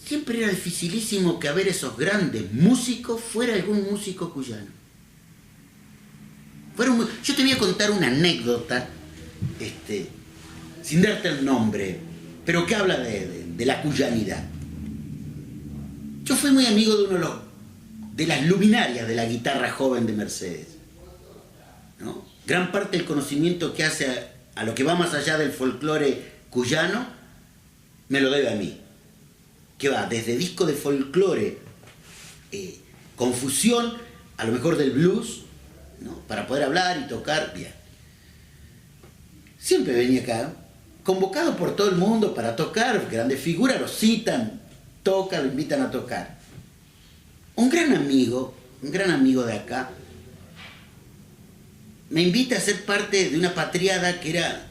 siempre era dificilísimo que a ver esos grandes músicos fuera algún músico cuyano. Yo te voy a contar una anécdota, sin darte el nombre, pero que habla de la cuyanidad. Yo fui muy amigo de las luminarias de la guitarra joven de Mercedes, ¿no? Gran parte del conocimiento que hace a lo que va más allá del folclore cuyano, me lo debe a mí. Que va desde disco de folclore, con fusión, a lo mejor del blues, ¿no? Para poder hablar y tocar bien. Siempre venía acá, convocado por todo el mundo para tocar, grandes figuras, lo citan, tocan, lo invitan a tocar. Un gran amigo de acá, me invita a ser parte de una patriada que era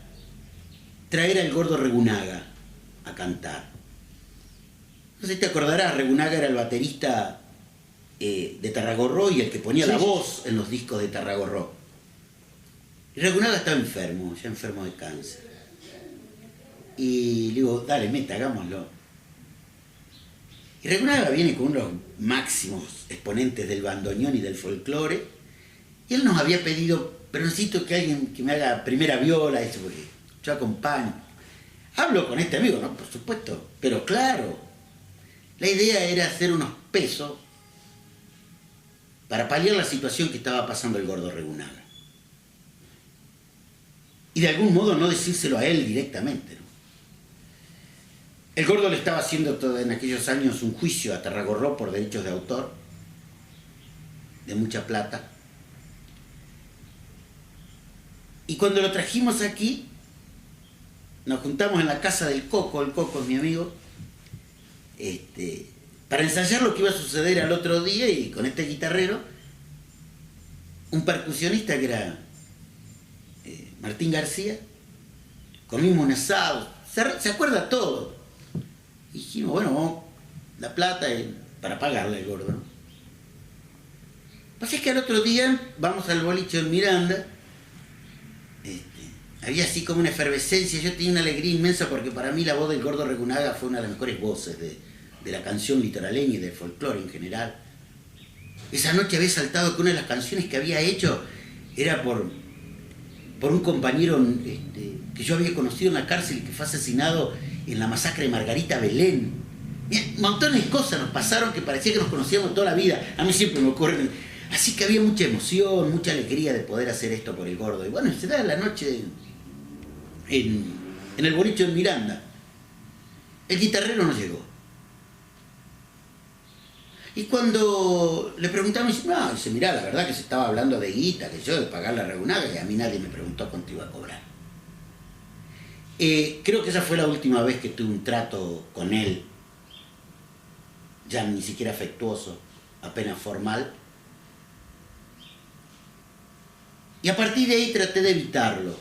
traer al Gordo Regunaga a cantar. No sé si te acordarás, Regunaga era el baterista de Tarragorró y el que ponía la voz en los discos de Tarragorró. Y Regunaga estaba enfermo, ya enfermo de cáncer. Y le digo, dale, meta, hagámoslo. Y Regunaga viene con uno de los máximos exponentes del bandoneón y del folclore, y él nos había pedido, pero necesito que alguien que me haga primera viola, eso, porque yo acompaño. Hablo con este amigo, ¿no? Por supuesto, pero claro, la idea era hacer unos pesos para paliar la situación que estaba pasando el Gordo Regunaga. Y de algún modo no decírselo a él directamente, ¿no? El Gordo le estaba haciendo en aquellos años un juicio a Tarragorró por derechos de autor, de mucha plata. Y cuando lo trajimos aquí, nos juntamos en la casa del Coco, el Coco es mi amigo, para ensayar lo que iba a suceder al otro día, y con este guitarrero, un percusionista que era Martín García, comimos un asado, se acuerda todo. Y dijimos, bueno, vamos, la plata para pagarle al Gordo, ¿no? Lo que pasa es que al otro día vamos al boliche en Miranda, había así como una efervescencia, yo tenía una alegría inmensa porque para mí la voz del Gordo Regunaga fue una de las mejores voces de la canción litoraleña y del folclore en general. Esa noche había saltado que una de las canciones que había hecho era por un compañero que yo había conocido en la cárcel, que fue asesinado en la masacre de Margarita Belén. Montones de cosas nos pasaron que parecía que nos conocíamos toda la vida. A mí siempre me ocurren. Así que había mucha emoción, mucha alegría de poder hacer esto por el Gordo. Y bueno, se da la noche en el boliche en Miranda. El guitarrero no llegó. Y cuando le preguntamos, dice, mirá, la verdad que se estaba hablando de guita, que yo de pagar la Regunaga, y a mí nadie me preguntó cuánto iba a cobrar. Creo que esa fue la última vez que tuve un trato con él, ya ni siquiera afectuoso, apenas formal. Y a partir de ahí traté de evitarlo.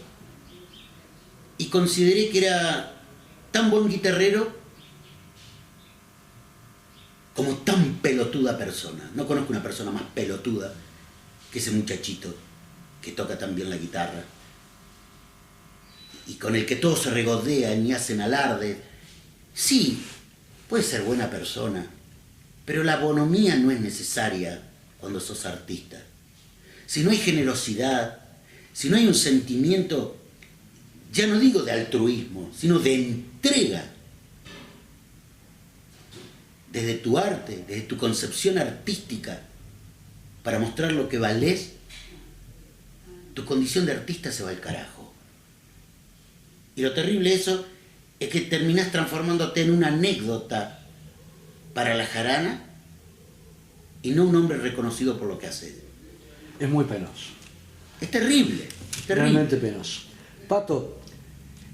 Y consideré que era tan buen guitarrero como tan pelotuda persona. No conozco una persona más pelotuda que ese muchachito que toca tan bien la guitarra y con el que todos se regodean y hacen alarde. Sí, puede ser buena persona, pero la bonomía no es necesaria cuando sos artista. Si no hay generosidad, si no hay un sentimiento, ya no digo de altruismo, sino de entrega, desde tu arte, desde tu concepción artística, para mostrar lo que valés, tu condición de artista se va al carajo. Y lo terrible de eso es que terminás transformándote en una anécdota para la jarana y no un hombre reconocido por lo que haces. Es muy penoso. Es terrible, terrible. Realmente penoso. Pato,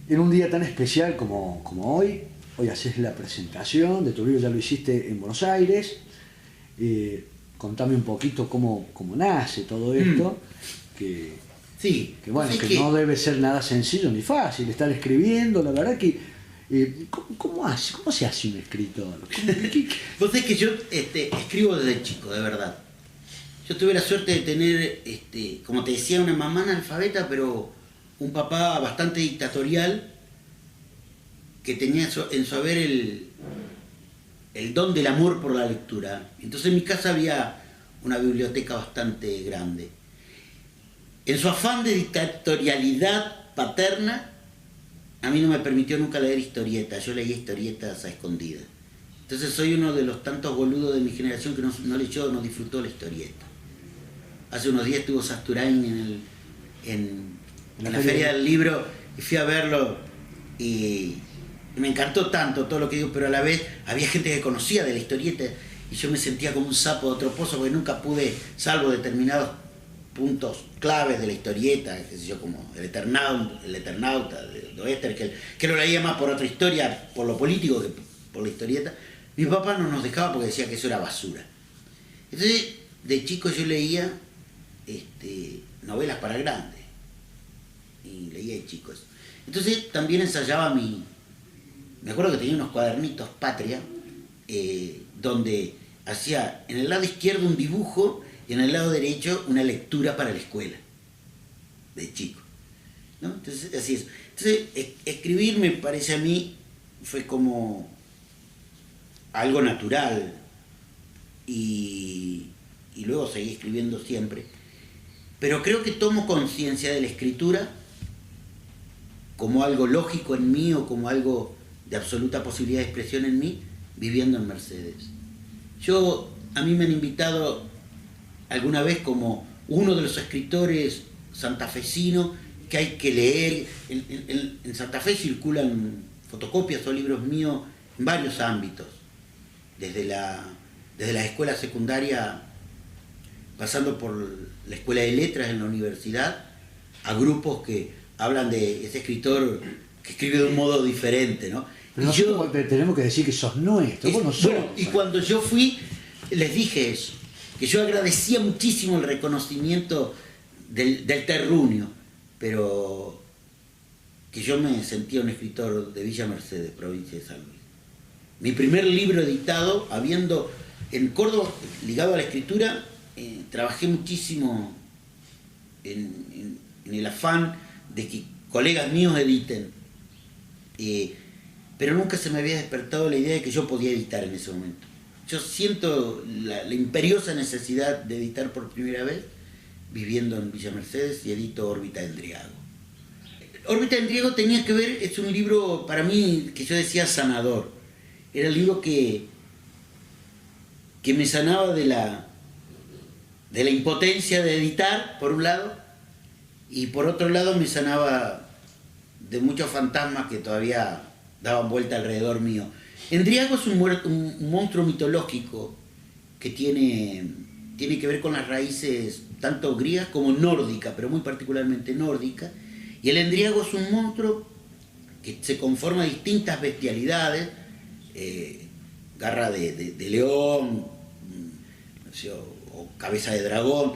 en un día tan especial como hoy haces la presentación de tu libro, ya lo hiciste en Buenos Aires. Contame un poquito cómo nace todo esto, sí, que bueno, que no debe ser nada sencillo ni fácil estar escribiendo, la verdad que ¿cómo se hace un escritor? Vos sabés que yo escribo desde chico, de verdad. Yo tuve la suerte de tener, como te decía, una mamá analfabeta, pero un papá bastante dictatorial, que tenía en su haber el don del amor por la lectura. Entonces en mi casa había una biblioteca bastante grande. En su afán de dictatorialidad paterna, a mí no me permitió nunca leer historietas. Yo leía historietas a escondidas. Entonces soy uno de los tantos boludos de mi generación que no leyó, no disfrutó la historieta. Hace unos días estuvo Sasturain en la Feria del Libro y fui a verlo y me encantó tanto todo lo que digo, pero a la vez había gente que conocía de la historieta y yo me sentía como un sapo de otro pozo porque nunca pude, salvo determinados puntos claves de la historieta, qué sé yo, como el Eternauta de Oesterheld, que lo leía más por otra historia, por lo político que por la historieta. Mi papá no nos dejaba porque decía que eso era basura. Entonces, de chico yo leía novelas para grandes. Y leía de chicos. Entonces también ensayaba me acuerdo que tenía unos cuadernitos Patria, donde hacía en el lado izquierdo un dibujo y en el lado derecho una lectura para la escuela, de chico. ¿No? Entonces, así es. Entonces, escribir me parece a mí fue como algo natural y luego seguí escribiendo siempre. Pero creo que tomo conciencia de la escritura como algo lógico en mí o como algo de absoluta posibilidad de expresión en mí, viviendo en Mercedes. A mí me han invitado alguna vez como uno de los escritores santafesinos que hay que leer. En Santa Fe circulan fotocopias o libros míos en varios ámbitos, desde la escuela secundaria, pasando por la escuela de letras en la universidad, a grupos que hablan de ese escritor que escribe de un modo diferente, ¿no? Pero nosotros tenemos que decir que sos nuestro, vos no sos. Bueno, y cuando yo fui, les dije eso, que yo agradecía muchísimo el reconocimiento del terruño, pero que yo me sentía un escritor de Villa Mercedes, provincia de San Luis. Mi primer libro editado, habiendo en Córdoba, ligado a la escritura, trabajé muchísimo en el afán de que colegas míos editen, pero nunca se me había despertado la idea de que yo podía editar en ese momento. Yo siento la imperiosa necesidad de editar por primera vez viviendo en Villa Mercedes y edito Órbita de Endriago. Órbita de Endriago tenía que ver, es un libro para mí que yo decía sanador. Era el libro que me sanaba de la impotencia de editar, por un lado, y por otro lado me sanaba de muchos fantasmas que todavía daban vuelta alrededor mío. Endriago es un monstruo mitológico que tiene que ver con las raíces tanto griegas como nórdicas, pero muy particularmente nórdicas. Y el Endriago es un monstruo que se conforma de distintas bestialidades, garra de león, no sé, o cabeza de dragón,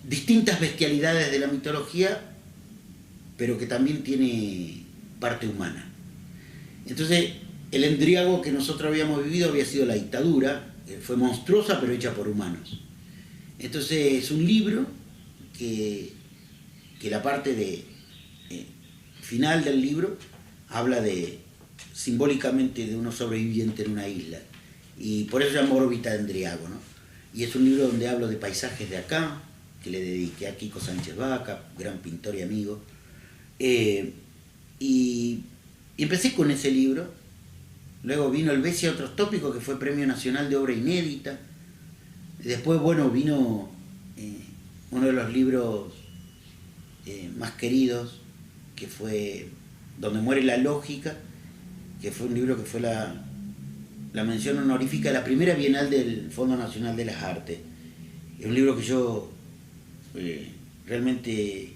distintas bestialidades de la mitología, pero que también tiene parte humana. Entonces, el Endriago que nosotros habíamos vivido había sido la dictadura, fue monstruosa pero hecha por humanos. Entonces es un libro que la parte final del libro habla simbólicamente de unos sobrevivientes en una isla, y por eso se llama Órbita de Endriago, ¿no? Y es un libro donde hablo de paisajes de acá, que le dediqué a Kiko Sánchez Vaca, gran pintor y amigo. Y empecé con ese libro. Luego vino El Bessia y otros tópicos, que fue Premio Nacional de Obra Inédita. Después, bueno, vino uno de los libros más queridos, que fue Donde muere la lógica, que fue un libro que fue la mención honorífica de la primera Bienal del Fondo Nacional de las Artes. Es un libro que yo realmente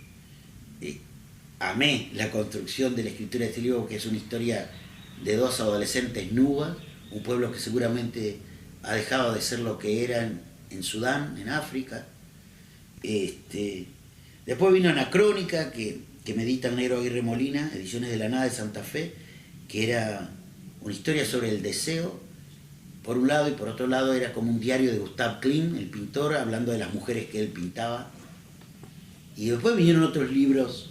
amé la construcción de la escritura de este libro, que es una historia de dos adolescentes nubas, un pueblo que seguramente ha dejado de ser lo que era en Sudán, en África. Después vino Anacrónica, que me edita el negro Aguirre Molina, Ediciones de la Nada de Santa Fe, que era una historia sobre el deseo, por un lado, y por otro lado era como un diario de Gustav Klimt, el pintor, hablando de las mujeres que él pintaba. Y después vinieron otros libros